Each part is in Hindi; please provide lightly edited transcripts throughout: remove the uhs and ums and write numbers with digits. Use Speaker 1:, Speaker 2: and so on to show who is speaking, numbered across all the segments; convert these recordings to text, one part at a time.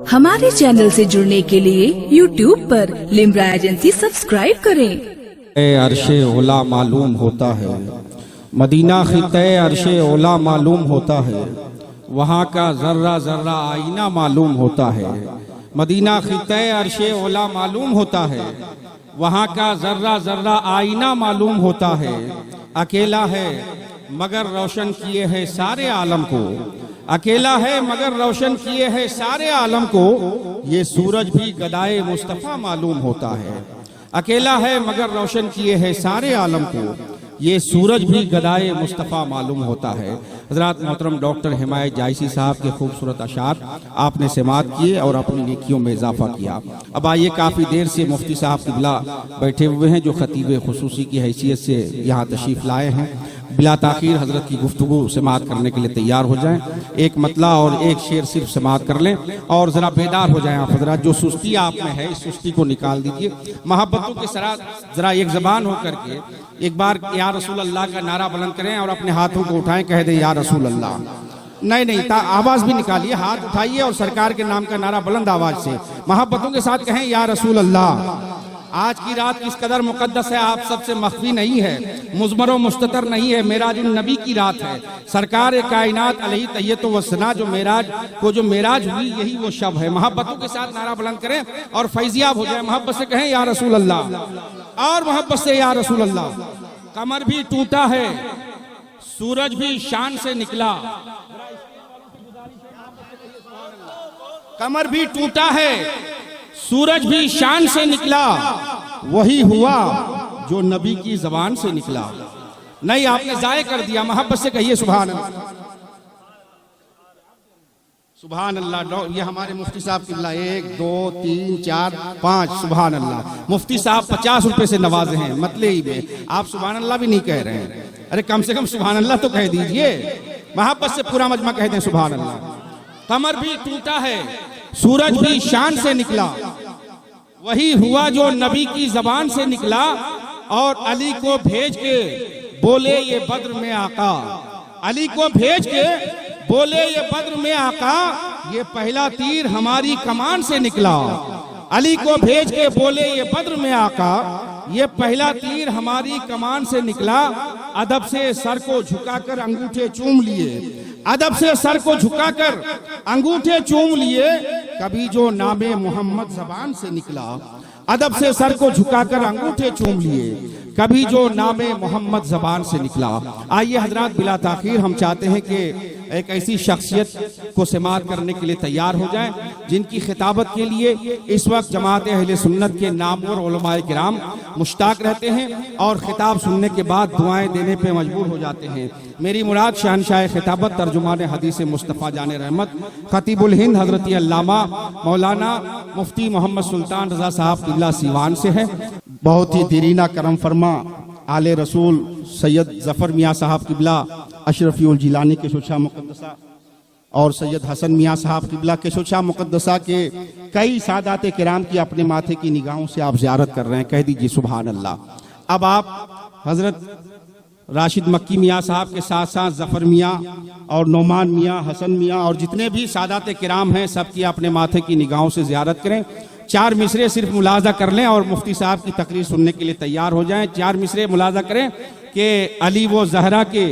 Speaker 1: हमारे चैनल से जुड़ने के लिए YouTube पर लिम्रा एजेंसी सब्सक्राइब करें।
Speaker 2: अर्शे ओला मालूम होता है, मदीना खिते अर्शे ओला मालूम होता है, वहाँ का जर्रा जर्रा आईना मालूम होता है। मदीना खिते अर्शे ओला मालूम होता है, वहाँ का जर्रा जर्रा आईना मालूम होता है। अकेला है मगर रोशन किए है सारे आलम को, अकेला है मगर रोशन किए है सारे आलम को, ये सूरज भी गदाए मुस्तफ़ा मालूम होता है। अकेला है मगर रोशन किए है सारे आलम को, ये सूरज भी गदाए मुस्तफ़ा मालूम होता है। हज़रात मोहतरम डॉक्टर हिमायत जायसी साहब के खूबसूरत अशार आपने समात किए और अपनी नेकियों में इजाफा किया। अब आइए, काफ़ी देर से मुफ्ती साहब क़िबला बैठे हुए हैं जो खतीब खुसूसी की हैसियत से यहाँ तशरीफ़ लाए हैं। बिला ताख़ीर हज़रत की गुफ्तगू समात करने के लिए तैयार हो जाएं। एक मतला और एक शेर सिर्फ समात कर लें और ज़रा बेदार हो जाएं आप हज़रात। जो सुस्ती आप में है इस सुस्ती को निकाल दीजिए। मोहब्बतों के साथ ज़रा एक ज़बान हो करके एक बार या रसूल अल्लाह का नारा बुलंद करें और अपने हाथों को उठाएं, कह दे या रसूल अल्लाह। नहीं, आवाज़ भी निकालिए, हाथ उठाइए और सरकार के नाम का नारा बुलंद आवाज़ से मोहब्बतों के साथ कहें या रसूल अल्लाह। आज की रात किस कदर मुकद्दस है आप सबसे मख्फी नहीं है, मुज़मर व मुस्ततर नहीं है, मेराजुन नबी की रात है। सरकार कायनात अलैहि तय्यत व सना जो मेराज हुई यही वो शब है। मोहब्बतों के साथ नारा बुलंद करें और फैजियाब हो जाए। मोहब्बत से कहें या रसूल अल्लाह और मोहब्बत से या रसूल अल्लाह। कमर भी टूटा है, सूरज भी शान से निकला, कमर भी टूटा है, सूरज भी शान से निकला, वही हुआ जो नबी की जबान से निकला। नहीं, आपने जाये कर दिया। मोहब्बत से कहिए सुभान अल्लाह, सुभान अल्लाह। ये हमारे मुफ्ती साहब क़िबला 1 2 3 4 5 सुभान अल्लाह। मुफ्ती साहब 50 रुपए से नवाजे हैं मतले ही में, आप सुभान अल्लाह भी नहीं कह रहे हैं। अरे कम से कम सुभान अल्लाह तो कह दीजिए। मोहब्बत से पूरा मजमा कहते हैं सुभान अल्लाह। कमर भी टूटा है, सूरज भी शान से निकला, वही हुआ जो नबी की जबान से निकला, और अली को भेज के बोले ये बद्र में आका, अली को भेज के बोले ये बद्र में आका, ये पहला तीर हमारी कमान से निकला। अली को भेज के बोले ये बद्र में आका, ये पहला तीर हमारी कमान से निकला। अदब से सर को झुकाकर अंगूठे चूम लिए, अदब से सर को झुकाकर अंगूठे चूम लिए, कभी जो नामे मोहम्मद जबान से निकला। अदब से सर को झुकाकर अंगूठे चूम लिए, कभी जो नामे मोहम्मद जबान से निकला। आइए हजरात, बिला ताखीर हम चाहते हैं कि एक ऐसी शख्सियत को समात करने के लिए तैयार हो जाएं जिनकी खिताबत के लिए इस वक्त जमात अहले सुन्नत के नामवर उलमाए किराम मुश्ताक रहते हैं और खिताब सुनने के बाद दुआएं देने पे मजबूर हो जाते हैं। मेरी मुराद शहनशाह खिताबत तर्जुमान हदीस मुस्तफ़ा जान रहमत खतीबुल हिंद हजरत अल्लामा मौलाना मुफ्ती मोहम्मद सुल्तान रजा साहब क़िबला सीवान से है। बहुत ही दीरीना करम फरमा आले रसूल सैयद जफर मियाँ साहब क़िबला अशरफी जिलानी के शुशा मुक़द्दसा और सैयद हसन मियाँ साहब क़िबला के शुशा मुक़द्दसा के कई सादात किराम की अपने माथे की निगाहों से आप ज़ियारत कर रहे हैं, कह दीजिए सुभान अल्लाह। अब आप हजरत राशिद मक्की मियाँ साहब के साथ साथ जफर मियाँ और नौमान मियाँ, हसन मियाँ और जितने भी सादात किराम हैं सबकी अपने माथे की निगाहों से ज़ियारत करें। 4 मिसरे सिर्फ मुलाजा कर लें और मुफ्ती साहब की तकरीर सुनने के लिए तैयार हो जाएं। 4 मिसरे मुलाजा करें कि अली वो जहरा के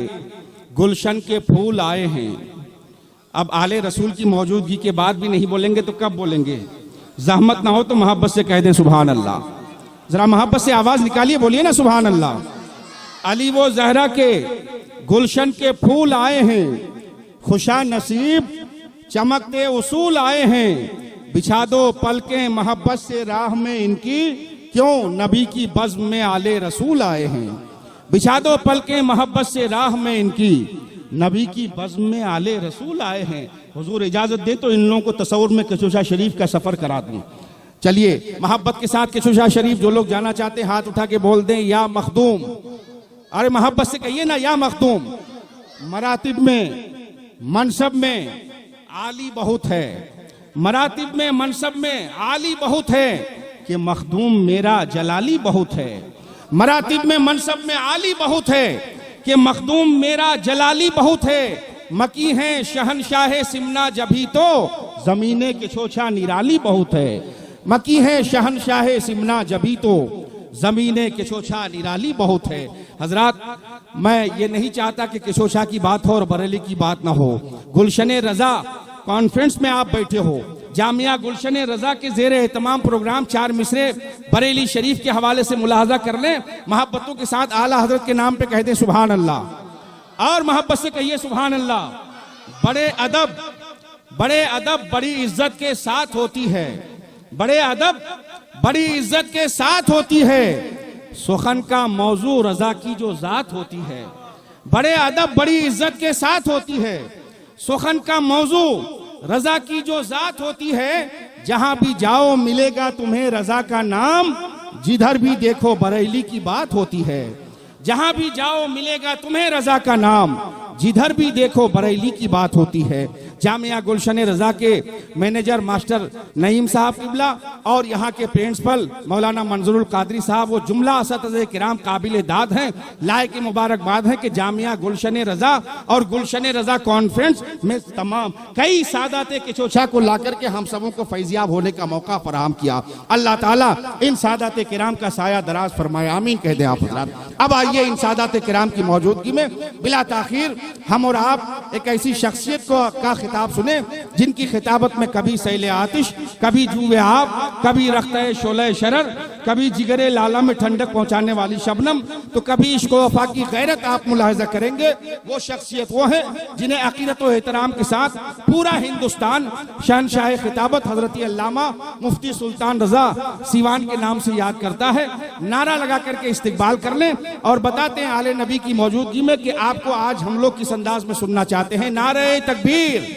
Speaker 2: गुलशन के फूल आए हैं। अब आले रसूल की मौजूदगी के बाद भी नहीं बोलेंगे तो कब बोलेंगे? जहमत ना हो तो मोहब्बत से कह दें सुभान अल्लाह। जरा मोहब्बत से आवाज निकालिए, बोलिए ना सुभान अल्लाह। अली वो जहरा के गुलशन के फूल आए हैं, खुशा नसीब चमकते उसूल आए हैं, बिछा दो पलकें मोहब्बत से राह में इनकी, क्यों नबी की बज़्म में आले रसूल आए हैं। बिछा दो पलकें मोहब्बत से राह में इनकी, नबी की बज़्म में आले रसूल आए हैं। हुजूर इजाजत दे तो इन लोगों को तसव्वुर में केशोशा शरीफ का सफर करा दूं। चलिए मोहब्बत के साथ केशोशा शरीफ जो लोग जाना चाहते हैं हाथ उठा के बोल दें या मखदूम। अरे मोहब्बत से कहिए ना या मखदूम। मरातिब में मनसब में आली बहुत है, मरातिब में मनसब में आली बहुत है, कि मखदूम मेरा जलाली बहुत है। मरातिब में मनसब में आली बहुत है, कि मखदूम मेरा जलाली बहुत है, मकी हैं शहनशाह सिमना जभी तो जमीने के छोछा निराली बहुत है। मकी हैं शहनशाह सिमना जभी तो जमीने किशोछा निराली बहुत है। हजरात, मैं ये नहीं चाहता कि किशोछा की बात हो और बरेली की बात ना हो। गुलशन रजा कॉन्फ्रेंस में आप बैठे हो, जामिया गुलशन रजा के जेर एहतमाम प्रोग्राम 4 मिसरे बरेली शरीफ के हवाले से मुलाहजा कर लें। मोहब्बतों के साथ आला हजरत के नाम पे कहते हैं सुभान अल्लाह, और मोहब्बत से कहिए सुभान अल्लाह। बड़े अदब बड़ी इज्जत के साथ होती है। बड़े अदब बड़ी इज्जत के साथ होती है। सुखन का मौजू रजा की जो जात होती है। बड़े अदब बड़ी इज्जत के साथ होती है। सुखन का मौजू रजा की जो जात होती है। जहां भी जाओ मिलेगा तुम्हें रजा का नाम, जिधर भी देखो बरेली की बात होती है। जहां भी जाओ मिलेगा तुम्हें रजा का नाम, जिधर भी देखो बरेली की बात होती है। जामिया गुलशन रजा के मैनेजर मास्टर नईम साहब किबला और यहाँ के प्रिंसिपल मौलाना मंजूरुल कादरी साहब, वो जुमला असतिज़े किराम काबिल दाद हैं। लायक मुबारकबाद है कि जामिया गुलशन रजा और गुलशन रजा कॉन्फ्रेंस में तमाम कई सादाते किशोछा को लाकर के हम सबों को फैजियाब होने का मौका फराहम किया। अल्लाह ताला इन सादाते किराम का साया दराज फरमाए, आमीन कह दे आप हज़रात। अब आइए इन सादाते किराम की मौजूदगी में बिला ताखीर हम और आप एक ऐसी शख्सियत का खिताब सुने जिनकी खिताबत में कभी सैले आतिश, कभी जुए आब, कभी रख्ते शोले शरर, कभी जिगरे लाला में ठंडक पहुंचाने वाली शबनम, तो कभी इश्क व वफा की गैरत आप मुलाहिजा करेंगे। वो शख्सियत वो है जिन्हें अकीदत व एहतराम के साथ पूरा हिंदुस्तान शहनशाह खिताबत हजरत अल्लामा मुफ्ती सुल्तान रजा सीवान के नाम से याद करता है। नारा लगा करके इस्तिकबाल कर लें और बताते हैं आले नबी की मौजूदगी में कि आपको आज हम लोग किस अंदाज में सुनना चाहते हैं। नारे तकबीर।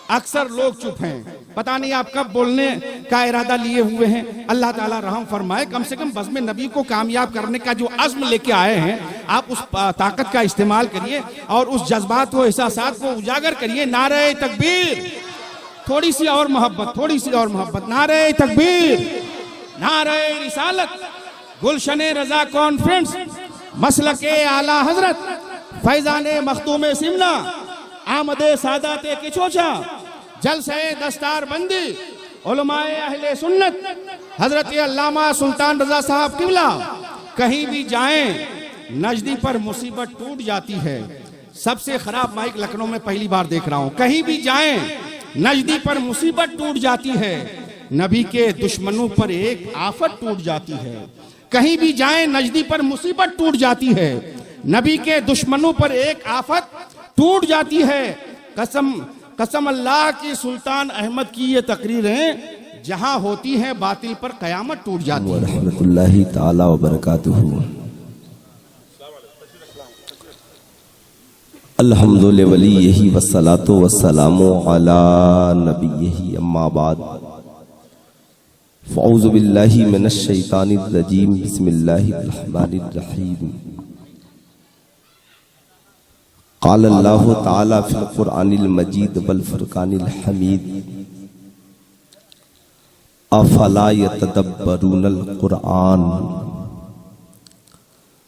Speaker 2: अक्सर लोग चुप हैं, पता नहीं आप कब बोलने का इरादा लिए हुए हैं। अल्लाह ताला रहम फरमाए, कम से कम बज़्म नबी को कामयाब करने का जो अज़्म लेके आए हैं, आप उस ताकत का इस्तेमाल करिए और उस जज्बात व एहसासात को उजागर करिए। नारे तकबीर। थोड़ी सी और मोहब्बत, थोड़ी सी और मोहब्बत। नारे तकबीर, नारे रिसालत। गुलशन रजा कॉन्फ्रेंस, मसलके आला हजरत फैजाने मखदूम सिमना, आमदे सादाते किशोछा, जलसे दस्तार बंदी, उलमाए अहले सुन्नत हजरत अल्लामा सुल्तान रजा साहब किबला। कहीं भी जाएं नजदी पर मुसीबत टूट जाती है। सबसे खराब माइक लखनऊ में पहली बार देख रहा हूं। कहीं भी जाएं नजदी पर मुसीबत टूट जाती है, नबी के दुश्मनों पर एक आफत टूट जाती है। कहीं भी जाएं नजदी पर मुसीबत टूट जाती है, नबी के दुश्मनों पर एक आफत टूट जाती है। कसम अल्लाह की सुल्तान अहमद की ये तकरीरें जहां होती हैं बातिल पर कयामत टूट जाती है।
Speaker 3: रहमतुल्लाहि ताला व बरकातुहू। अल्हम्दुलिल्लाह वलियही वस्सलातु वस्सलामु अला नबियही अम्मा बाद। फ़अऊज़ु बिल्लाहि मिनश शैतानिर रजीम। बिस्मिल्लाहिर रहमानिर रहीम। क़ाल अल्लाहु ताला फ़िल क़ुरआनिल मजीद वल फ़ुरक़ानिल हमीद। अफ़ला यतदब्बरूनल क़ुरआन।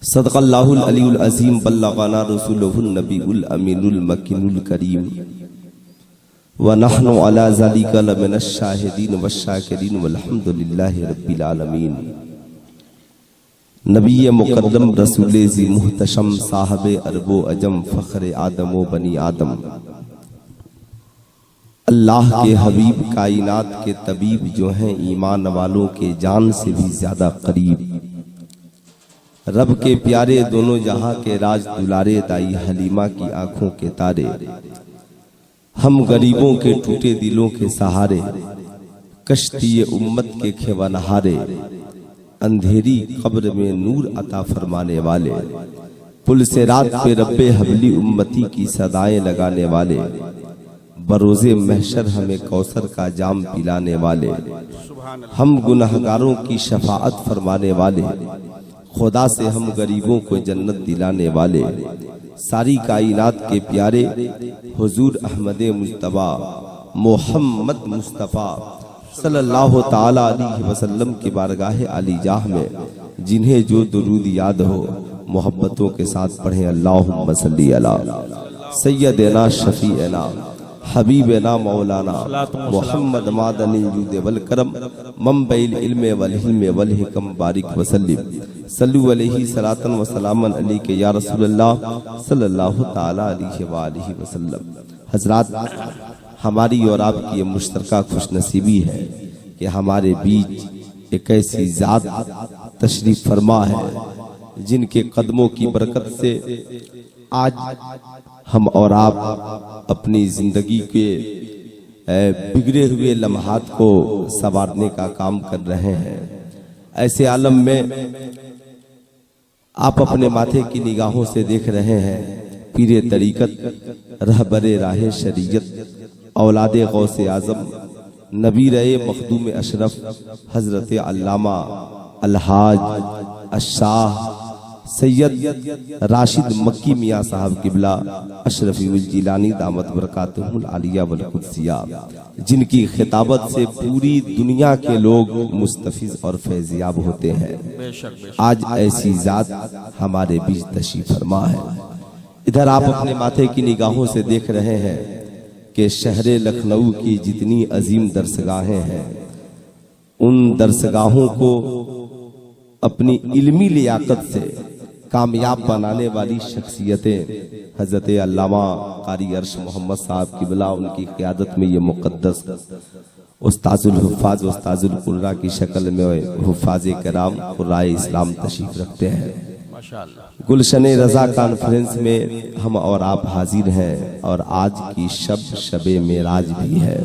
Speaker 3: सदक़ल्लाहुल अलीयुल अज़ीम। बल्लग़ना रसूलुहुन नबीयुल अमीनुल मकीनुल करीम। व नहनु अला ज़ालिका लमिनश शाहिदीन वश्शाकिरीन वल्हम्दुलिल्लाहि रब्बिल आलमीन। नबी मुक़द्दम रसूल ज़ी मुहतशम साहब अरबो अजम फ़ख्र आदम व बनी आदम। अल्लाह के हबीब कायनात के तबीब जो हैं ईमान वालों के जान से भी ज्यादा करीब। रब के प्यारे दोनों जहां के राज दुलारे दाई हलीमा की आंखों के तारे। हम गरीबों के टूटे दिलों के सहारे, कश्ती उम्मत के खेवनहारे। अंधेरी कब्र में नूर अता फरमाने वाले, पुल से रात पे रब्बे हबली उम्मती की सदाएं लगाने वाले। बरोज़े महशर हमें कौसर का जाम पिलाने वाले। हम गुनहगारों की शफाअत फरमाने वाले। खुदा से हम गरीबों को जन्नत दिलाने वाले। सारी कायनात के प्यारे हुजूर अहमद मुज्तबा मोहम्मद मुस्तफ़ा सल्लल्लाहु ताला अलैहि वसल्लम की बारगाह आली जाह में जिन्हें जो दुरूद याद हो मोहब्बतों के साथ पढ़ें। अल्लाहुम्मा सल्ली अला सैयदना शफीना हबीबना मौलाना मोहम्मद मादनी जुद वल करम मंबइल इल्म वल हिल्म वल हिकम बारिक वसल्लिम सल्लु अलैहि सलातन व सलामन अली के या रसूलल्लाह सल्लल्लाहु ताला अलैहि व आलिहि वसल्लम। हजरात, हमारी और आपकी ये मुश्तरका खुशनसीबी है कि हमारे बीच एक ऐसी जात तशरीफ फरमा है जिनके कदमों की बरकत से आज हम और आप अपनी जिंदगी के बिगड़े हुए लम्हात को संवारने का काम कर रहे हैं। ऐसे आलम में आप अपने माथे की निगाहों से देख रहे हैं पीरे तरीकत, रहबरे राह शरीयत, औलादे गौसे आजम, नबी रहे मखदूम अशरफ हजरत अल्लामा अलहाज अशाह सैयद राशिद मक्की मियाँ साहब किबला अशरफी जिलानी दामत बरकातुहुल आलिया वल कुद्सिया, जिनकी खिताबत से पूरी दुनिया के लोग मुस्तफिज और फैजियाब होते हैं। आज ऐसी जात हमारे बीच तशरीफ फरमा है। इधर आप अपने माथे की निगाहों से देख रहे हैं कि शहर लखनऊ की जितनी अजीम दरसगाहें हैं, उन दरसगाहों को अपनी इल्मी लियाकत से कामयाब बनाने वाली शख्सियतें हजरत अल्लामा कारी अर्श मोहम्मद साहब किबला, उनकी क़ियादत में ये मुक़द्दस उस्ताजुल हुफ़ाज़ उस्ताजुल कुर्रा की शक्ल में हुफ़ाज़े कराम कुर्राए इस्लाम तशरीफ रखते हैं। गुलशन रजा कॉन्फ्रेंस में हम और आप हाजिर हैं और आज की शबे मेराज भी है।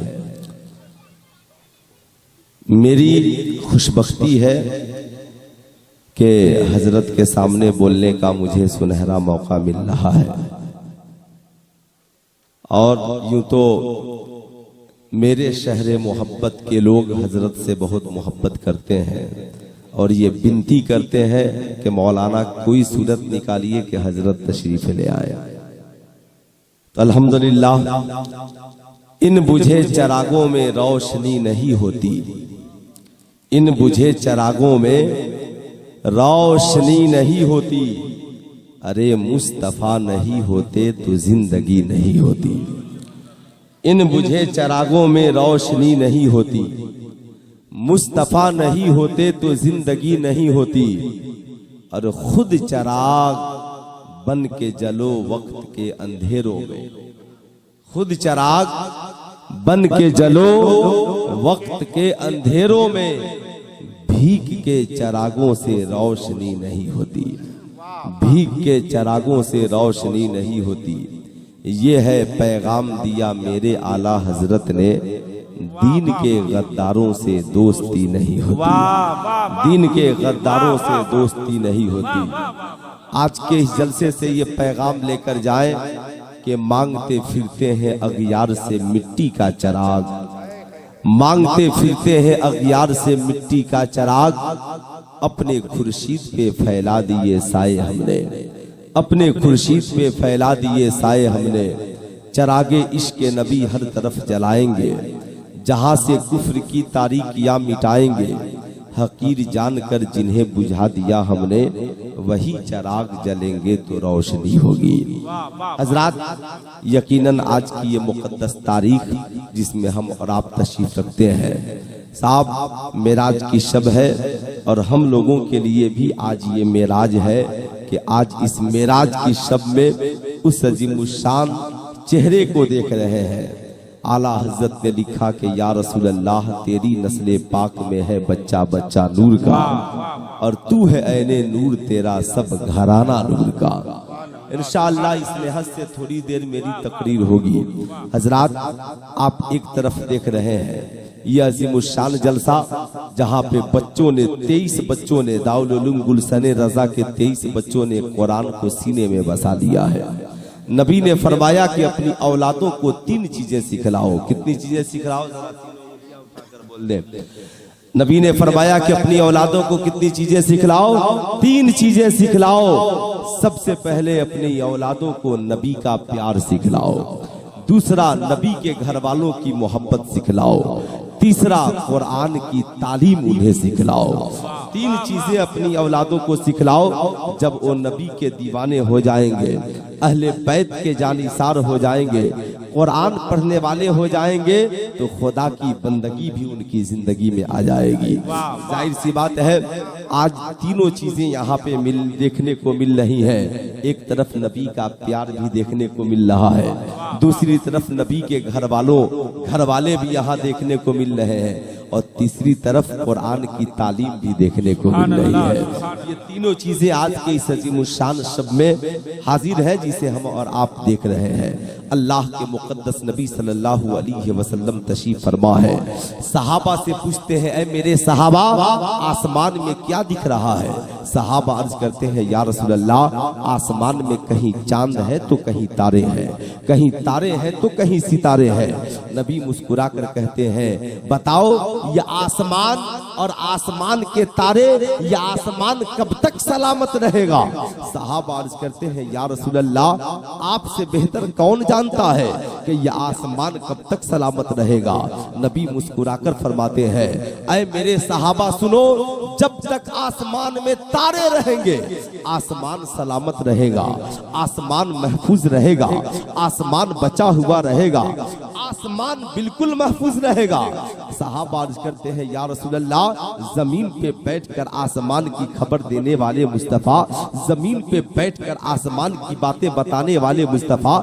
Speaker 3: मेरी खुशबख्ती है कि हजरत के सामने बोलने का मुझे सुनहरा मौका मिल रहा है। और यूं तो मेरे शहर मोहब्बत के लोग हजरत से बहुत मोहब्बत करते हैं और ये विनती करते हैं कि मौलाना कोई सूरत निकालिए कि हजरत तशरीफ ले आए। तो अल्हम्दुलिल्लाह, इन बुझे चरागों में रोशनी नहीं होती, इन बुझे चरागों में रोशनी नहीं होती, अरे मुस्तफा नहीं होते तो जिंदगी नहीं होती। इन बुझे चरागों में रोशनी नहीं होती, मुस्तफा नहीं होते तो जिंदगी नहीं होती, और खुद चराग बन के जलो वक्त के अंधेरों में, खुद चराग बन के जलो वक्त के अंधेरों में, भीख के चरागों से रोशनी नहीं होती, भीख के चरागों से रोशनी नहीं होती। ये है पैगाम दिया मेरे आला हजरत ने, दीन के गद्दारों से दोस्ती नहीं होती, दीन के गद्दारों से दोस्ती नहीं होती। आज के इस जलसे से ये पैगाम लेकर जाएं कि मांगते फिरते हैं अगियार से मिट्टी का चराग, मांगते फिरते हैं अगियार से मिट्टी का चराग, अपने खुर्शीद पे फैला दिए साए हमने, अपने खुर्शीद पे फैला दिए साए हमने। चरागे इश्क नबी हर तरफ जलाएंगे, जहां से कुफ्र की तारीकियां मिटाएंगे। हकीर जानकर जिन्हें बुझा दिया हमने, वही चराग जलेंगे तो रोशनी होगी। हजरात, यकीनन आज की ये मुकद्दस तारीख जिसमें हम और आप तशरीफ रखते हैं साहब, मेराज की शब है और हम लोगों के लिए भी आज ये मेराज है कि आज इस मेराज की शब में उस अजीमुशान चेहरे को देख रहे हैं। आला हजरत ने लिखा कि या रसूल अल्लाह, तेरी नस्ले पाक में है बच्चा बच्चा नूर का, और तू है ऐने नूर, तेरा सब घराना नूर का। इंशाअल्लाह इस लिहाज से थोड़ी देर मेरी तकरीर होगी। हजरात, आप एक तरफ देख रहे हैं ये अजीमुशान जलसा, जहाँ पे बच्चों ने 23 बच्चों ने दारुल उलूम गुलशन रजा के 23 बच्चों ने कुरान को सीने में बसा लिया है। नबी ने फरमाया कि अपनी औलादों को 3 चीजें सिखलाओ। कितनी चीजें सिखलाओ? बोल दे। नबी ने फरमाया कि अपनी औलादों को कितनी चीजें सिखलाओ? 3 चीजें सिखलाओ। सबसे पहले अपनी औलादों को नबी का प्यार सिखलाओ, दूसरा नबी के घर वालों की मोहब्बत सिखलाओ, तीसरा, कुरान की तालीम उन्हें सिखलाओ। 3 चीजें अपनी औलादों को सिखलाओ। जब वो नबी के दीवाने हो जाएंगे, अहले बैत के जानिसार हो जाएंगे, कुरान पढ़ने वाले हो जाएंगे, तो खुदा की बंदगी भी उनकी जिंदगी में आ जाएगी। जाहिर सी बात है, आज तीनों चीजें यहाँ पे देखने को मिल रही हैं। एक तरफ नबी का प्यार भी देखने को मिल रहा है, दूसरी तरफ नबी के घर वाले भी यहाँ देखने को मिल रहे हैं, और तीसरी तरफ कुरान की तालीम भी देखने को मिल रही है। ये तीनों चीजें आज के इस अजीमुशान शब में हाजिर है, जिसे हम और आप देख रहे हैं। अल्लाह के मुकद्दस नबी सल्लल्लाहु अलैहि वसल्लम तशरीफ फरमा है। सहाबा से पूछते हैं, ऐ मेरे सहाबा, आसमान में क्या दिख रहा है? सहाबा अर्ज करते हैं, या रसूल अल्लाह, आसमान में कहीं चांद है तो कहीं तारे हैं, कहीं तारे हैं तो कहीं सितारे हैं। नबी मुस्कुरा कर कहते हैं, बताओ ये आसमान और आसमान के तारे, ये आसमान कब तक सलामत रहेगा? सहाबा अर्ज करते हैं, या रसूल अल्लाह, आपसे बेहतर कौन जानता है कि ये आसमान कब तक सलामत रहेगा? नबी मुस्कुराकर फरमाते हैं, ऐ मेरे सहाबा सुनो, जब तक आसमान में तारे रहेंगे आसमान सलामत रहेगा, आसमान महफूज रहेगा, आसमान बचा हुआ रहेगा, आसमान बिल्कुल महफूज रहेगा। सहाबा अर्ज करते हैं, या रसूल अल्लाह, जमीन पे बैठकर आसमान की खबर देने वाले मुस्तफा, जमीन पे बैठकर आसमान की बातें बताने वाले मुस्तफा,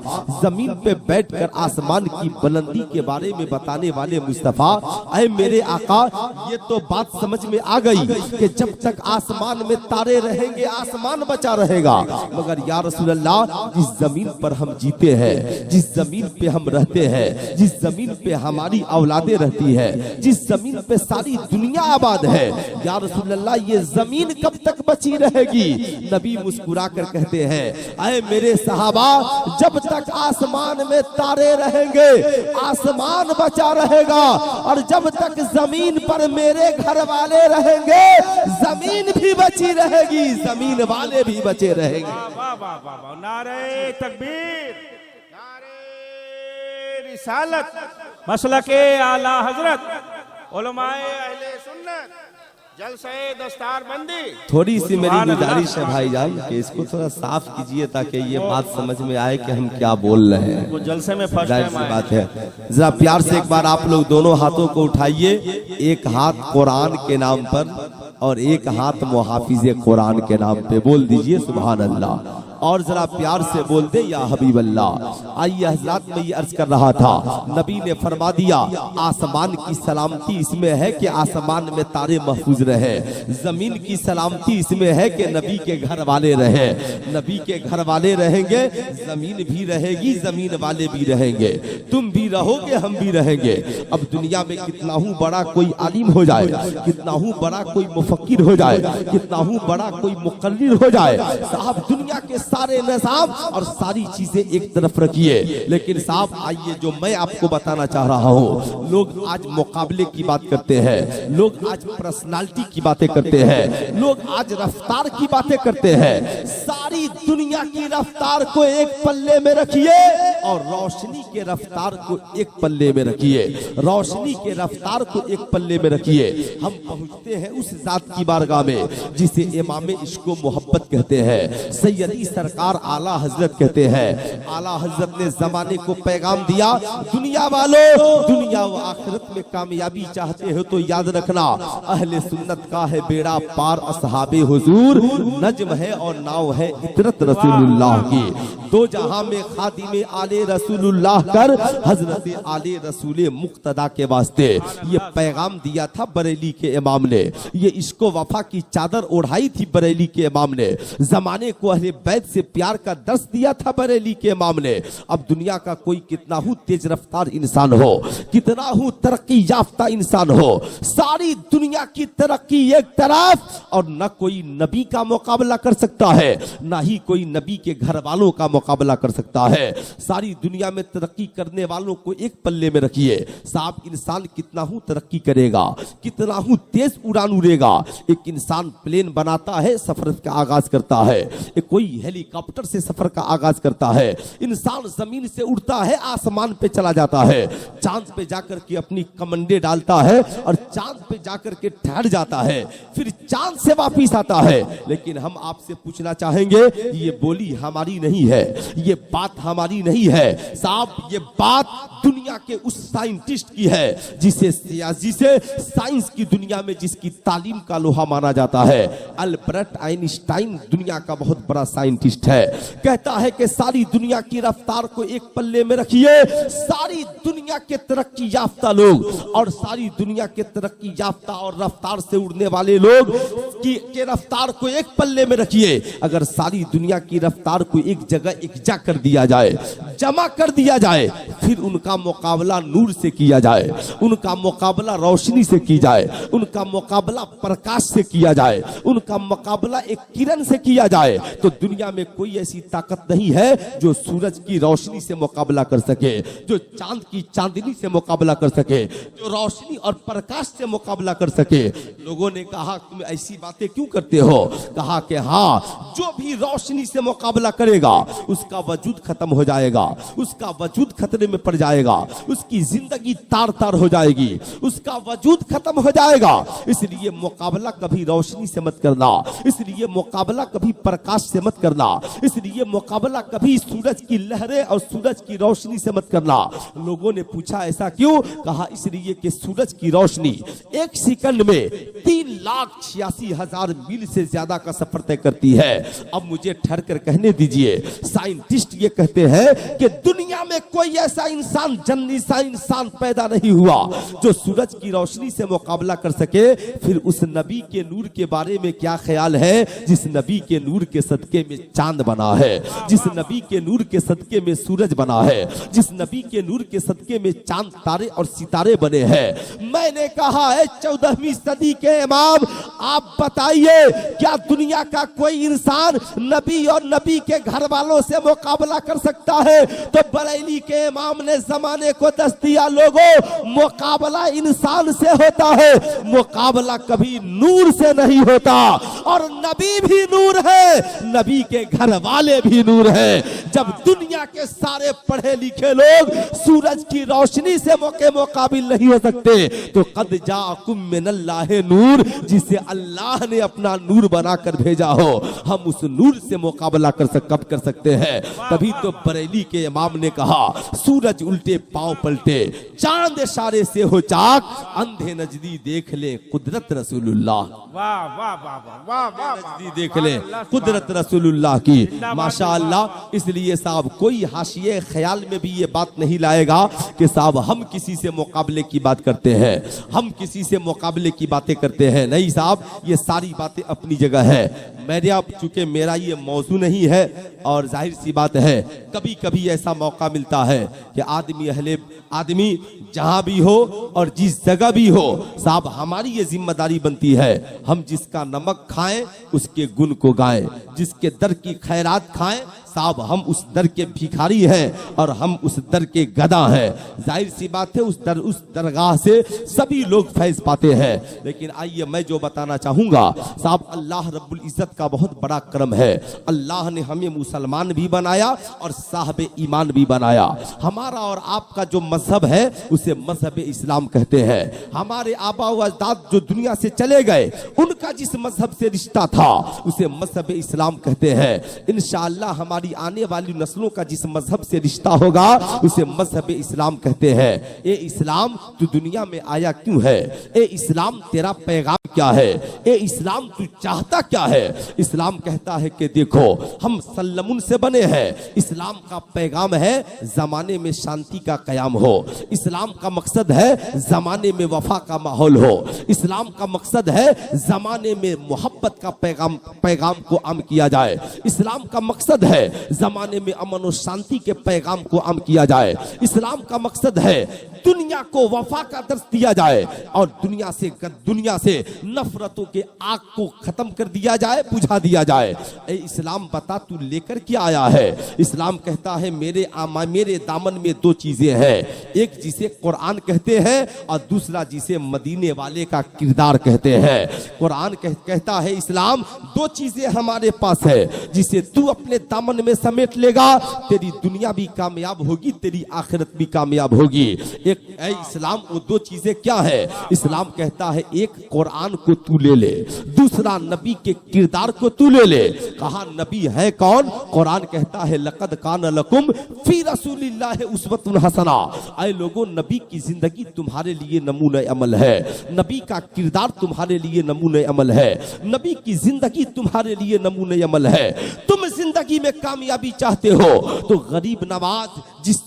Speaker 3: जमीन पे बैठकर आसमान की बुलंदी के बारे में बताने वाले मुस्तफा, ऐ मेरे आका, ये तो बात समझ में आ गई कि जब तक आसमान में तारे रहेंगे आसमान बचा रहेगा, मगर या रसूल अल्लाह, जिस जमीन पर हम जीते हैं, जिस जमीन पे हम रहते हैं, जिस जमीन पे हमारी औलादें रहती है, जिस जमीन पे सारी दुनिया आबाद है, या रसूल अल्लाह, ये जमीन कब तक बची रहेगी? नबी मुस्कुरा कर कहते हैं, ऐ मेरे सहाबा, जब तक आसमान में तारे रहेंगे आसमान बचा रहेगा, और जब तक जमीन पर मेरे घर वाले रहेंगे जमीन भी बची रहेगी, जमीन वाले भी बचे रहेंगे।
Speaker 2: वाह वाह वाह वाह, नारे तकबीर, नारे रिसालत, मसलके आला हजरत, उलमाए अहले सुन्नत, जलसे दस्तारबंदी।
Speaker 3: थोड़ी सी मेरी गुजारिश है भाईजान कि इसको थोड़ा साफ कीजिए ताकि ये बात समझ में आए कि हम क्या बोल रहे हैं।
Speaker 2: वो जलसे में फर्स्ट
Speaker 3: जाहिर
Speaker 2: टाइम
Speaker 3: सी
Speaker 2: आए।
Speaker 3: बात है, जरा प्यार से एक बार आप लोग दोनों हाथों को उठाइए, एक हाथ कुरान के नाम पर और एक हाथ मुहाफिज कुरान के नाम पे बोल दीजिए सुभान अल्लाह, और जरा प्यार से बोल दे या हबीब अल्लाह। आइए हजरात, में ये अर्ज कर रहा था, नबी ने फरमा दिया, आसमान की सलामती इसमें है कि आसमान में तारे महफूज रहे, जमीन की सलामती इसमें है कि नबी के घर वाले रहे, नबी के घर वाले रहेंगे जमीन भी रहेगी, जमीन वाले भी रहेंगे, तुम भी रहोगे हम भी रहेंगे। अब दुनिया में कितना हूँ बड़ा कोई आलिम हो जाए, कितना हूँ बड़ा कोई मुफक्किर हो जाए, कितना हूँ बड़ा कोई मुकर्रिर हो जाए, साहब दुनिया के सारे निज़ाम और सारी चीजें एक तरफ रखिए, लेकिन साहब आइए जो मैं आपको बताना चाह रहा हूँ, लोग आज मुकाबले की बात करते हैं, लोग आज पर्सनालिटी की बातें करते हैं, लोग आज रफ्तार की बातें करते हैं। सारी दुनिया की रफ्तार को एक पल्ले में रखिए और रोशनी के रफ्तार को एक पल्ले में रखिए, रोशनी के रफ्तार को एक पल्ले में रखिए। हम पहुंचते हैं उस जात की बारगाह में जिसे इमाम इश्क व मोहब्बत कहते हैं, सैयदी सरकार आला हजरत कहते हैं। आला हजरत ने जमाने को पैगाम दिया, दुनिया वालों, दुनिया व आखिरत में कामयाबी चाहते हो तो याद रखना, अहले सुन्नत का है बेड़ा पार, असहाबे हुजूर नज्म है और नाव है इतरत रसूलुल्लाह की, दो जहां में खादिमे आले रसूलुल्लाह कर हजरत आले रसूले मुक्तदा के वास्ते ये पैगाम दिया था बरेली के इमाम ने, ये इश्को वफा की चादर ओढ़ाई थी बरेली के इमाम ने, जमाने को अहले बैत से प्यार का दर्स दिया था बरेली के इमाम ने। अब दुनिया का कोई कितना हूँ तेज रफ्तार इंसान हो, कितना हूँ तरक्की याफ्ता इंसान हो, सारी दुनिया की तरक्की एक तरफ और न कोई नबी का मुकाबला कर सकता है, ना ही कोई नबी के घर वालों का मुकाबला कर सकता है। सारी दुनिया में तरक्की करने वालों को एक पल्ले में रखिए साहब, इंसान कितना हूं तरक्की करेगा, कितना हूं तेज उड़ान उड़ेगा। एक इंसान प्लेन बनाता है, सफर का आगाज करता है, एक कोई हेलीकॉप्टर से सफर का आगाज करता है, इंसान जमीन से उड़ता है, आसमान पे चला जाता है, चांद पे जाकर के अपनी कमंडे डालता है और चांद पे जाकर के ठहर जाता है, फिर चांद से वापिस आता है। लेकिन हम आपसे पूछना चाहेंगे, ये बोली हमारी नहीं है, ये बात हमारी नहीं है साहब, ये बात दुनिया के उस साइंटिस्ट की है जिसे साइंस की दुनिया में जिसकी तालीम का लोहा माना जाता है। अल्बर्ट आइंस्टाइन दुनिया का बहुत बड़ा साइंटिस्ट है, कहता है कि सारी दुनिया की रफ्तार को एक पल्ले में रखिए, सारी दुनिया के तरक्की याफ्ता लोग और सारी दुनिया के तरक्की याफ्ता और रफ्तार से उड़ने वाले लोग की रफ्तार को एक पल्ले में रखिए। अगर सारी दुनिया की रफ्तार को एक जगह एकजा कर दिया जाए, जमा कर दिया जाए, फिर उनका मुकाबला नूर से किया जाए, उनका मुकाबला रोशनी से की जाए, उनका मुकाबला प्रकाश से किया जाए, उनका मुकाबला एक किरण से किया जाए, तो दुनिया में कोई ऐसी ताकत नहीं है जो सूरज की रोशनी से मुकाबला कर सके, जो चांद की चांदनी से मुकाबला कर सके, जो रोशनी और प्रकाश से मुकाबला कर सके। लोगों ने कहा तुम ऐसी बातें क्यों करते हो? कहा कि हाँ, जो भी रोशनी से मुकाबला करेगा उसका वजूद खत्म हो जाएगा, उसका वजूद खतरे में पड़ जाएगा, उसकी जिंदगी तार तार हो जाएगी, उसका वजूद खत्म हो जाएगा। इसलिए मुकाबला कभी रोशनी से मत करना, इसलिए मुकाबला कभी प्रकाश से मत करना, इसलिए मुकाबला कभी सूरज की लहरें और सूरज की रोशनी से मत करना। लोगों ने पूछा ऐसा क्यों? कहा इसलिए कि सूरज की रोशनी एक सेकंड में 3,86,000 मील से ज्यादा का सफर तय करती है। अब मुझे ठहर कर कहने दीजिए, साइंटिस्ट ये कहते हैं कि दुनिया में कोई ऐसा इंसान, जन्नी सा इंसान पैदा नहीं हुआ जो सूरज की रोशनी से मुकाबला कर सके। फिर उस नबी के नूर के बारे में क्या ख्याल है जिस नबी के नूर के सदके में चांद बना है, जिस नबी के नूर के सदके में सूरज बना है, जिस नबी के नूर के सदके में चांद तारे और सितारे बने हैं। मैंने कहा है 14वीं सदी के इमाम, आप बताइए क्या दुनिया का कोई इंसान नबी और नबी के घर वालों से मुकाबला कर सकता है? तो बरेली के इमाम ने जमाने को दस दिया, लोगों मुकाबला इंसान से होता है, मुकाबला कभी नूर से नहीं होता। और नबी भी नूर है, नबी के घर वाले भी नूर है। जब दुनिया के सारे पढ़े लिखे लोग सूरज की रोशनी से मुकाबिल नहीं हो सकते, तो कद जाकुम मिनल्लाहि नूर, जिसे अल्लाह ने अपना नूर बनाकर भेजा हो, हम उस नूर से मुकाबला कब कर सकते हैं? तभी तो बरेली के इमाम ने कहा, सूरज उल्टे पांव पलटे, चांद इशारे से हो चाक, अंधे नजदी देख ले कुदरत रसूलुल्लाह।
Speaker 2: वाह वाह वाह वाह वाह,
Speaker 3: नजदी देख ले कुदरत रसूलुल्लाह की, माशाअल्लाह। इसलिए साहब कोई हाशिए ख्याल में भी ये बात नहीं लाएगा कि साहब हम किसी से मुकाबले की बात करते हैं, हम किसी से मुकाबले की बातें करते हैं। नहीं साहब, ये सारी बातें अपनी जगह है। मेरे आप चूंकि मेरा ये मौजू नहीं है और जाहिर सी बात है कभी कभी ऐसा मौका मिलता है कि आदमी जहां भी हो और जिस जगह भी हो, साहब हमारी ये जिम्मेदारी बनती है, हम जिसका नमक खाएं उसके गुण को गाएं, जिसके दर की खैरात खाएं, साहब हम उस दर के भिखारी हैं और हम उस दर के गदा हैं। जाहिर सी बात है उस दरगाह से सभी लोग फैज पाते हैं। लेकिन आइए मैं जो बताना चाहूंगा साहब, अल्लाह रब्बुल इज्जत का बहुत बड़ा करम है। अल्लाह ने हमें मुसलमान भी बनाया और साहब ईमान भी बनाया। हमारा और आपका जो मजहब है उसे मजहब इस्लाम कहते हैं। हमारे आबा व अजदाद जो दुनिया से चले गए, उनका जिस मजहब से रिश्ता था उसे मजहब इस्लाम कहते हैं। इंशाअल्लाह हमारी आने वाली नस्लों का जिस मजहब से रिश्ता होगा उसे मजहब इस्लाम कहते हैं। ए इस्लाम तू दुनिया में आया क्यों है? ए इस्लाम तेरा पैगाम क्या है? ए इस्लाम तू चाहता क्या है? इस्लाम कहता है कि देखो हम सल्लमुन से बने हैं। इस्लाम का पैगाम है जमाने में शांति का कयाम हो। इस्लाम का मकसद है जमाने में वफा का माहौल हो। इस्लाम का मकसद है जमाने में मोहब्बत का पैगाम को आम किया जाए। इस्लाम का मकसद है जमाने में अमन और शांति के पैगाम को आम किया जाए। इस्लाम का मकसद है दुनिया को वफा का दर्श दिया जाए और दुनिया से नफरतों के आग को खत्म कर दिया जाए, बुझा दिया जाए। ए इस्लाम बता तू लेकर क्या आया है? इस्लाम कहता है मेरे दामन में दो चीजें हैं, एक जिसे कुरान कहते हैं और दूसरा जिसे मदीने वाले का किरदार कहते हैं। कुरान कहता है इस्लाम दो चीजें हमारे पास है, जिसे तू अपने दामन में समेट लेगा तेरी दुनिया भी कामयाब होगी, तेरी आखिरत भी कामयाब होगी। इस्लाम वो दो चीजें क्या है? इस्लाम कहता है एक कुरान को तू ले ले, दूसरा नबी के किरदार को तू ले ले। कहा नबी है कौन? कुरान कहता है लक़द कान लकुम फी रसूलिल्लाहि उस्वतुन हसना। ऐ लोगों, नबी की जिंदगी तुम्हारे लिए नमूने अमल है, नबी का किरदार तुम्हारे लिए नमूने अमल है, नबी की जिंदगी तुम्हारे लिए नमूने अमल है। तुम जिंदगी में कामयाबी चाहते हो तो गरीब नवाज जिस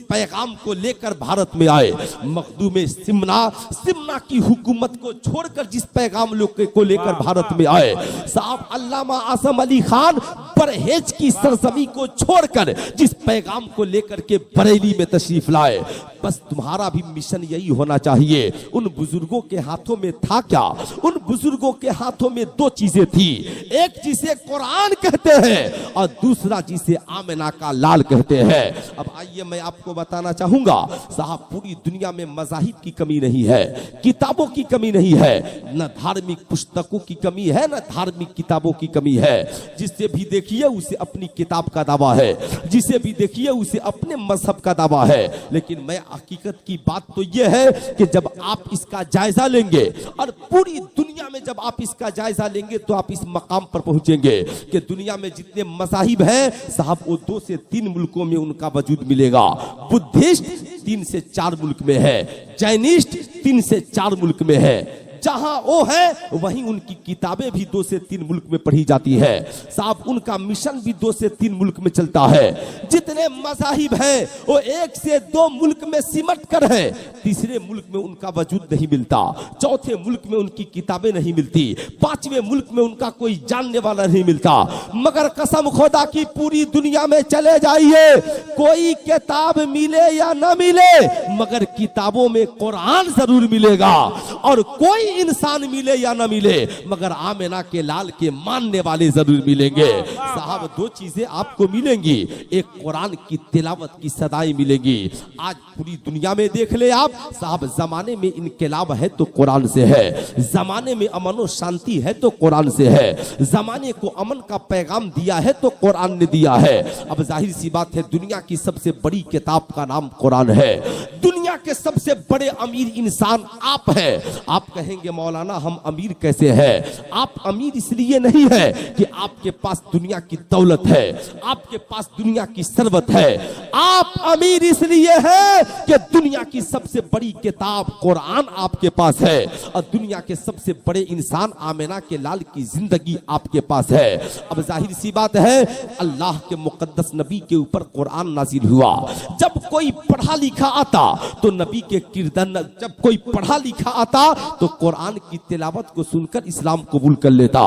Speaker 3: पैगाम को लेकर भारत में आए, मखदूम सिमना की हुकूमत को छोड़कर जिस पैगाम को लेकर भारत में आए, साहब अल्लामा आसम अली खान परहेज की सरजमी को छोड़कर जिस पैगाम को लेकर के बरेली में तशरीफ लाए, बस तुम्हारा भी मिशन यही होना चाहिए। उन बुजुर्गों के हाथों में था क्या? उन बुजुर्गों के हाथों में दो चीजें थी, एक जिसे कुरान कहते हैं और दूसरा जिसे आमिना का लाल कहते हैं। अब आइए मैं आपको बताना चाहूंगा, साहब पूरी दुनिया में मज़ाहिब की कमी नहीं है, किताबों की कमी नहीं है, न धार्मिक पुस्तकों की कमी है, न धार्मिक किताबों की कमी है। जिससे भी देखिए उसे अपनी किताब का दावा है, जिसे भी देखिए उसे अपने मजहब का दावा है। लेकिन मैं हकीकत की बात तो यह है कि जब आप इसका जायजा लेंगे और पूरी दुनिया में जब आप इसका जायजा लेंगे तो आप इस मकाम पर पहुंचेंगे कि दुनिया में जितने मज़ाहिब हैं साहब वो 2 से 3 मुल्कों में उनका वजूद मिलेगा। बुद्धिस्ट 3 से 4 मुल्क में है, जैनिस्ट 3 से 4 मुल्क में है। जहां वो है वहीं उनकी किताबें भी 2 से 3 मुल्क में पढ़ी जाती है। साहब उनका मिशन भी 2 से 3 मुल्क में चलता है। जितने मज़ाहिब हैं वो 1 से 2 मुल्क में सिमट कर है, तीसरे मुल्क में उनका वजूद नहीं मिलता, चौथे मुल्क में उनकी किताबें नहीं मिलती, 5वें मुल्क में उनका कोई जानने वाला नहीं मिलता। मगर कसम खुदा की पूरी दुनिया में चले जाइए, कोई किताब मिले या ना मिले मगर किताबों में कुरान जरूर मिलेगा, और कोई इंसान मिले या ना मिले मगर आमिना के लाल के मानने वाले जरूर मिलेंगे। साहब 2 चीजें आपको मिलेंगी, एक कुरान की तिलावत की सदाई मिलेगी। आज पूरी दुनिया में देख ले आप साहब, जमाने में इनकलाब है तो कुरान से है, जमाने में अमन और शांति है तो कुरान से है, जमाने को अमन का पैगाम दिया है तो कुरान ने दिया है। अब जाहिर सी बात है दुनिया की सबसे बड़ी किताब का नाम कुरान है। दुनिया के सबसे बड़े अमीर इंसान आप हैं। आप कहेंगे मौलाना हम अमीर कैसे हैं? आप अमीर इसलिए नहीं है कि आपके पास दुनिया की दौलत है, आपके पास दुनिया की सरवत है। आप अमीर इसलिए है कि दुनिया की सबसे बड़ी किताब कुरान आपके पास है और दुनिया के सबसे बड़े इंसान आमिना के लाल की जिंदगी आपके पास है। अब जाहिर सी बात है अल्लाह के मुकद्दस नबी के ऊपर कुरान नाजिल हुआ। जब कोई पढ़ा लिखा आता तो नबी के किरदार, जब कोई पढ़ा लिखा आता तो कुरान की तिलावत को सुनकर इस्लाम कबूल कर लेता।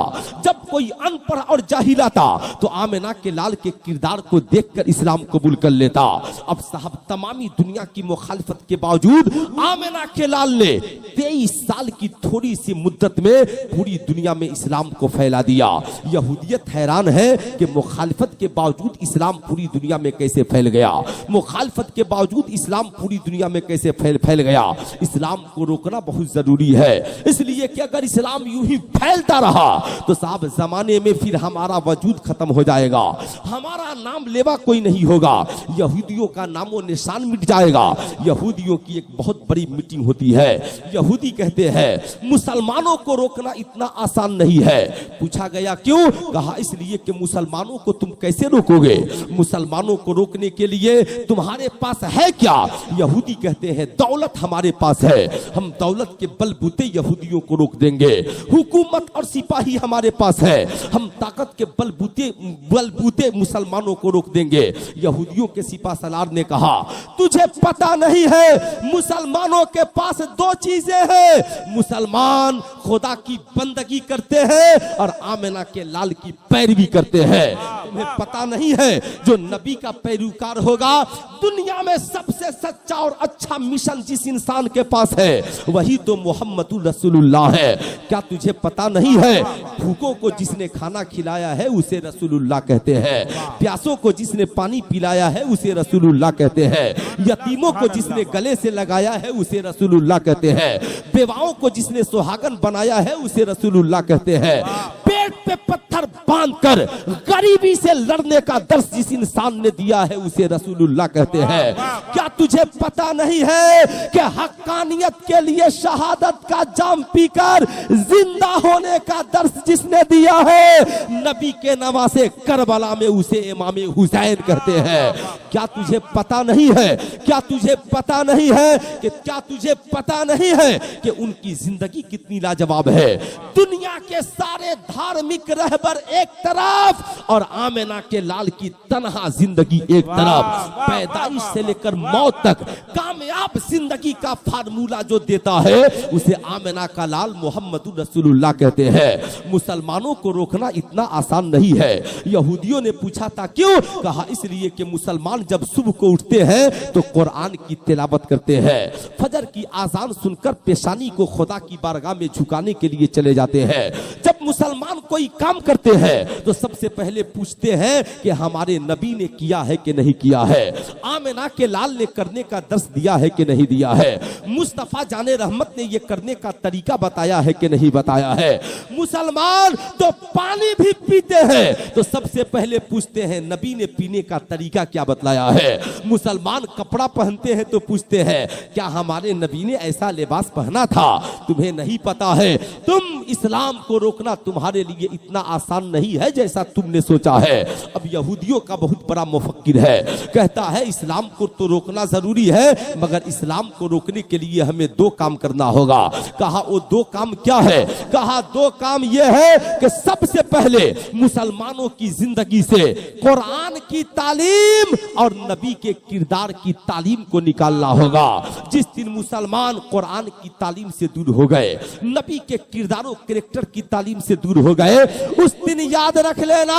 Speaker 3: जब कोई अनपढ़ और जाहिल आता तो आमिना के लाल के किरदार को देखकर इस्लाम कबूल कर लेता। अब साहब तमामी दुनिया की मुखालिफत के बावजूद आमिना के लाल ने 23 साल की थोड़ी सी मुद्दत में पूरी दुनिया में इस्लाम को फैला दिया। यहूदियत हैरान है कि मुखालिफत के बावजूद इस्लाम पूरी दुनिया में कैसे फैल गया, मुखालिफत के बावजूद इस्लाम पूरी दुनिया में कैसे फैल गया। इस्लाम को रोकना बहुत जरूरी है, इसलिए कि अगर इस्लाम यूं ही फैलता रहा तो साहब जमाने में फिर हमारा वजूद खत्म हो जाएगा, हमारा नाम लेवा कोई नहीं होगा, यहूदियों का नामो निशान मिट जाएगा। यहूदियों की एक बहुत बड़ी मीटिंग होती है। यहूदी कहते हैं मुसलमानों को रोकना इतना आसान नहीं है। पूछा गया क्यों? कहा इसलिए कि मुसलमानों को तुम कैसे रोकोगे, मुसलमानों को रोकने के लिए तुम्हारे पास है क्या? यहूदी कहते कहते हैं दौलत हमारे पास है, हम दौलत के बलबूते यहूदियों को रोक देंगे। हुकूमत और सिपाही हमारे पास है, हम ताकत के बलबूते मुसलमानों को रोक देंगे। यहूदियों के सिपा सलार ने कहा, तुझे पता नहीं है मुसलमानों के पास दो चीजें हैं, मुसलमान खुदा की बंदगी करते हैं और आमिना के लाल की पैरवी करते हैं। तुम्हें पता नहीं है जो नबी का पैरोकार होगा, दुनिया में सबसे सच्चा और अच्छा मिशन जिस इंसान के पास है वही तो मोहम्मदुर रसूलुल्लाह है। क्या तुझे पता नहीं है भूखों को जिसने खाना खिलाया है उसे रसूलुल्लाह कहते हैं, प्यासों को जिसने पानी पिलाया है उसे रसूलुल्लाह कहते हैं, यतीमों को जिसने गले से लगाया है उसे रसूलुल्लाह कहते हैं, बेवाओं को जिसने सुहागन बनाया है उसे रसूलुल्लाह कहते हैं। पेट पे पत्थर बांधकर गरीबी से लड़ने का दर्स जिस इंसान ने दिया है उसे रसूलुल्लाह कहते हैं। क्या तुझे पता नहीं है कि हक्कानियत के लिए शहादत का जाम पीकर जिंदा होने का दर्स जिसने दिया है नबी के नवासे करबला में उसे इमाम हुसैन कहते हैं। क्या तुझे पता नहीं है, क्या तुझे पता नहीं है कि क्या तुझे पता नहीं है कि उनकी जिंदगी कितनी लाजवाब है। दुनिया के सारे धार्मिक रहबर एक तरफ और आमिना के लाल की तन्हा जिंदगी एक तरफ। पैदाइश से लेकर मौत तक कामयाब जिंदगी का फार्मूला जो देता है उसे आमिना का लाल मोहम्मदुर रसूलुल्लाह कहते हैं। मुसलमानों को रोकना इतना आसान नहीं है। यहूदियों ने पूछा था क्यों? कहा इसलिए कि मुसलमान जब सुबह को उठते हैं तो कुरान की तिलावत करते हैं, फजर की आजान सुनकर पेशानी को खुदा की बारगाह में झुकाने के लिए चले जाते हैं। जब मुसलमान कोई काम करते हैं तो सबसे पहले पूछते हैं कि हमारे नबी ने किया है कि नहीं किया है, आमिना के लाल ने करने का दर्स दिया है कि नहीं दिया है, मुस्तफा जाने रहमत ने यह करने का तरीका बताया है कि नहीं बताया है। मुसलमान तो पानी भी पीते हैं तो सबसे पहले पूछते हैं नबी ने पीने का तरीका क्या बतलाया है। मुसलमान कपड़ा पहनते हैं तो पूछते हैं क्या हमारे नबी ने ऐसा लिबास पहना था। तुम्हें नहीं पता है, तुम इस्लाम को रोकना तुम्हारे लिए इतना आसान नहीं है जैसा तुमने सोचा है। अब यहूदियों का बहुत बड़ा मुफक्किर है, कहता है इस्लाम को तो रोकना जरूरी है मगर इस्लाम को रोकने के लिए हमें दो काम करना होगा। कहा वो दो काम क्या है? कहा दो काम यह है कि सबसे पहले मुसलमानों की जिंदगी से कुरान की तालीम और नबी के किरदार की तालीम को निकालना होगा। जिस दिन मुसलमान कुरान की तालीम से दूर हो गए, नबी के किरदारों कैरेक्टर की तालीम से दूर हो गए, उस दिन याद रख लेना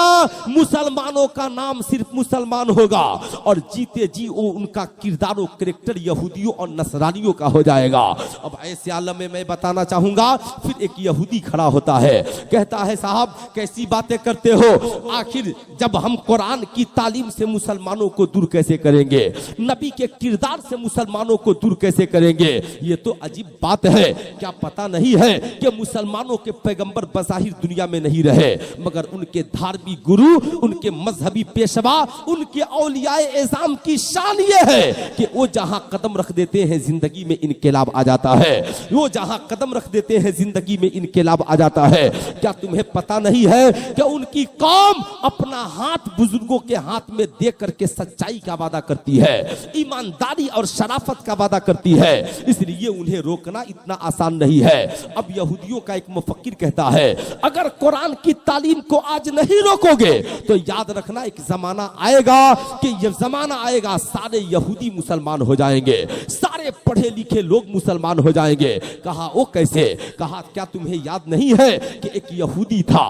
Speaker 3: मुसलमानों का नाम सिर्फ मुसलमान होगा और जीते जी वो उनका किरदारों कैरेक्टर यहूदियों और नसरानियों का हो जाएगा। अब ऐसे आलम में मैं बताना चाहूंगा, फिर एक यहूदी खड़ा होता है, कहता है साहब कैसी बातें करते हो, आखिर जब हम कुरान की तालीम से मुसलमानों को दूर कैसे करेंगे, नबी के किरदार से मुसलमानों को दूर कैसे करेंगे, ये तो अजीब बात है। क्या पता नहीं है कि मुसलमानों के पैगंबर बज़ाहिर दुनिया में नहीं रहे मगर उनके धार्मिक गुरु, उनके मजहबी पेशवा, उनके औलियाए एज़ाम की शान ये है कि वो जहां कदम रख देते हैं जिंदगी में इनकलाब आ जाता है, वो जहां कदम रख देते हैं जिंदगी में इनकलाब आ जाता है। क्या तुम्हें पता नहीं है कि उनकी कौम अपना हाथ बुजुर्गों के हाथ में दे करके सच्चाई का वादा करती है, ईमानदारी और शराफत का वादा करती है, इसलिए उन्हें रोकना इतना आसान नहीं है। अब यहूदियों का एक मुफक्किर कहता है अगर कुरान की तालीम को आज नहीं रोकोगे तो याद रखना एक जमाना आएगा कि यह जमाना आएगा सारे यहूदी मुसलमान हो जाएंगे, सारे पढ़े लिखे लोग मुसलमान हो जाएंगे। कहा वो कैसे? कहा क्या तुम्हें याद नहीं है कि एक यहूदी था,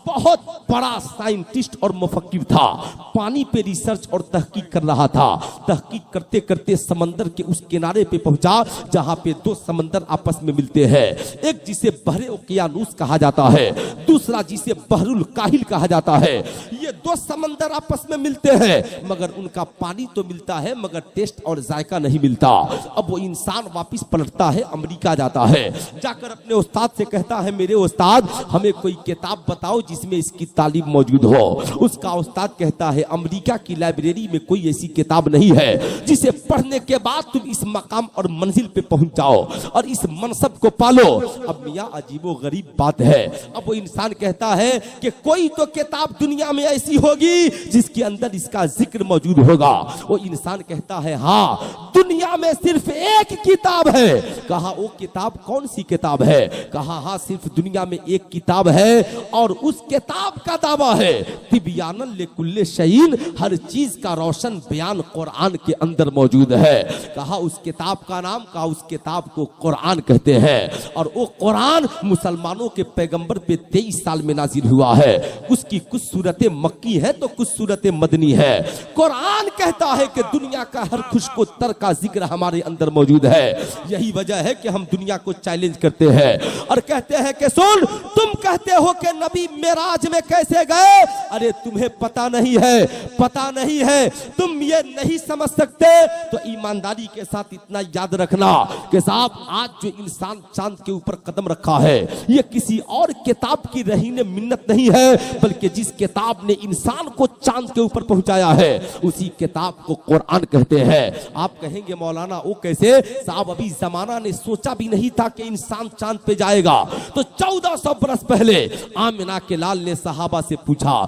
Speaker 3: बहुत बड़ा साइंटिस्ट और मुफक्किर था, पानी पे रिसर्च और तहकीक कर रहा था। तहकीक करते करते समंदर के उस किनारे पे पहुंचा जहां पे दो समंदर आपस में मिलते हैं, एक जिसे बहरे ओकियानूस कहा जाता है, दूसरा जिसे बहरुल काहिल कहा जाता है। ये दो समंदर आपस में मिलते हैं मगर उनका पानी तो मिलता है मगर टेस्ट और जायका नहीं मिलता। अब वो इंसान वापस पलटता है, अमेरिका जाता है, जाकर अपने उस्ताद से कहता है मेरे उस्ताद हमें कोई किताब बताओ जिसमें इसकी तालीम मौजूद हो। उसका उस्ताद कहता है अमेरिका की लाइब्रेरी में कोई ऐसी किताब नहीं है जिसे पढ़ने के बाद तुम इस मकाम और मंजिल पे पहुंच जाओ और इस मनसब को पालो। अब मियां अजीबो गरीब बात है। अब वो इंसान कहता है कि कोई तो किताब दुनिया में ऐसी होगी जिसके अंदर इसका जिक्र मौजूद होगा। वो इंसान कहता है हाँ
Speaker 4: दुनिया में सिर्फ एक किताब है। कहा वो किताब कौन सी किताब है? कहा हाँ, सिर्फ दुनिया में एक किताब है और उस किताब का दावा है तिबियानन लिकुल्ले शैइन, हर चीज का रोशन बयान कुरान के अंदर मौजूद है। कहा उस किताब का नाम, कहा उस किताब को कुरान कहते हैं और वो कुरान मुसलमानों के पैगंबर पे 23 साल में नाजिल हुआ है। उसकी कुछ सूरतें मक्की है तो कुछ सूरतें मदनी है। कुरान कहता है कि दुनिया का हर खुशको तर का जिक्र हमारे अंदर मौजूद है। यही वजह है कि हम दुनिया को चैलेंज करते हैं और कहते हैं कि सुन, तुम कहते हो कि नबी मेराज में कैसे गए, अरे तुम्हें पता नहीं है, पता नहीं है, तुम ये नहीं समझ सकते तो ईमानदारी के साथ इतना याद रखना कि साहब आज जो इंसान चांद के ऊपर कदम रखा है ये किसी और किताब की रहीने मिन्नत नहीं है, बल्कि जिस किताब ने इंसान को चांद के ऊपर पहुंचाया है उसी किताब को कुरान कहते हैं। आप कहेंगे मौलाना वो कैसे? साहब अभी जमाना ने सोचा भी नहीं था कि इंसान चांद पे जाएगा। तो 1400 बरस पहले आमिना के लाल ने सहाबा से पूछा,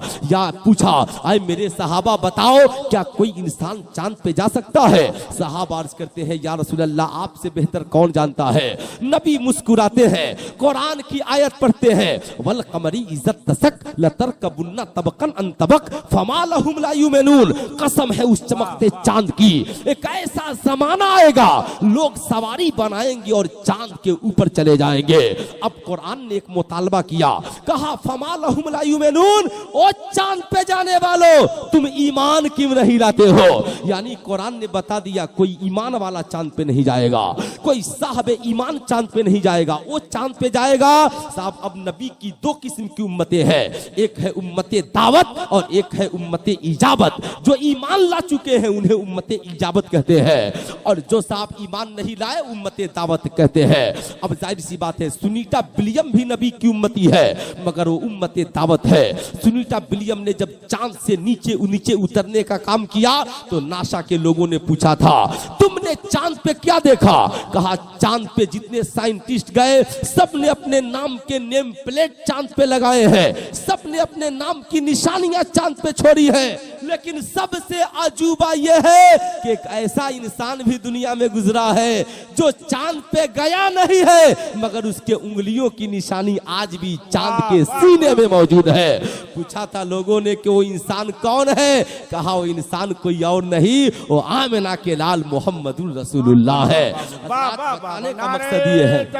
Speaker 4: आए मेरे सहाबा बताओ क्या कोई इंसान चांद पे जा सकता है? सहाबा अर्ज करते हैं या रसूल अल्लाह, आपसे बेहतर कौन जानता है। नबी मुस्कुराते हैं, कुरान की आयत पढ़ते हैं, वल कमरी इज्जत तसक लतरकबुन्ना तबकन अन तबक फमा लहुम ला युमिनून। कसम है उस चमकते चांद की, एक ऐसा जमाना आएगा लोग सवारी बनाएंगे और चांद के ऊपर चले जाएंगे। अब कुरान ने एक मुतालबा किया, कहा फमा लहुम ला युमिनून, ओ चांद पे जाने वालों तुम ईमान क्यों नहीं लाते हो? यानी कुरान ने बता दिया कोई ईमान वाला चांद पे नहीं जाएगा, कोई साहब ईमान चांद पे नहीं जाएगा, वो चांद पे जाएगा। साहब अब नबी की दो किस्म की उम्मतें हैं, एक है उम्मते दावत और एक है उम्मते इजाबत। जो ईमान ला चुके हैं उन्हें उम्मते इजाबत कहते हैं और जो साहब ईमान नहीं लाए उम्मते दावत कहते हैं। अब जाहिर सी बात है सुनीता विलियम भी नबी की उम्मती है मगर वो उम्मते दावत है। सुनीता विलियम ने जब चांद से नीचे उतरने का काम किया तो नासा के लोगों ने पूछा था तुमने चांद पे क्या देखा? कहा चांद पे जितने साइंटिस्ट गए सबने अपने नाम के नेम प्लेट चांद पे लगाए हैं, सबने अपने नाम की निशानियां चांद पे छोड़ी है, लेकिन सबसे अजूबा यह है कि एक ऐसा इंसान भी दुनिया में गुजरा है जो चांद पे गया नहीं है मगर उसके उंगलियों की निशानी आज भी चांद के सीने में मौजूद है। पूछा था लोगों ने कि वो इंसान कौन है? कहा वो इंसान कोई और नहीं, वो आमिना के लाल मोहम्मदुर रसूलुल्लाह है। बताने का मकसद ये है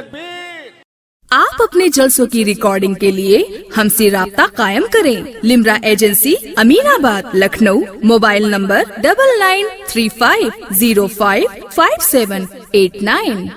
Speaker 1: आप अपने जलसों की रिकॉर्डिंग के लिए हमसे राब्ता कायम करें। Limra agency Aminabad Lucknow, mobile number 9935055789।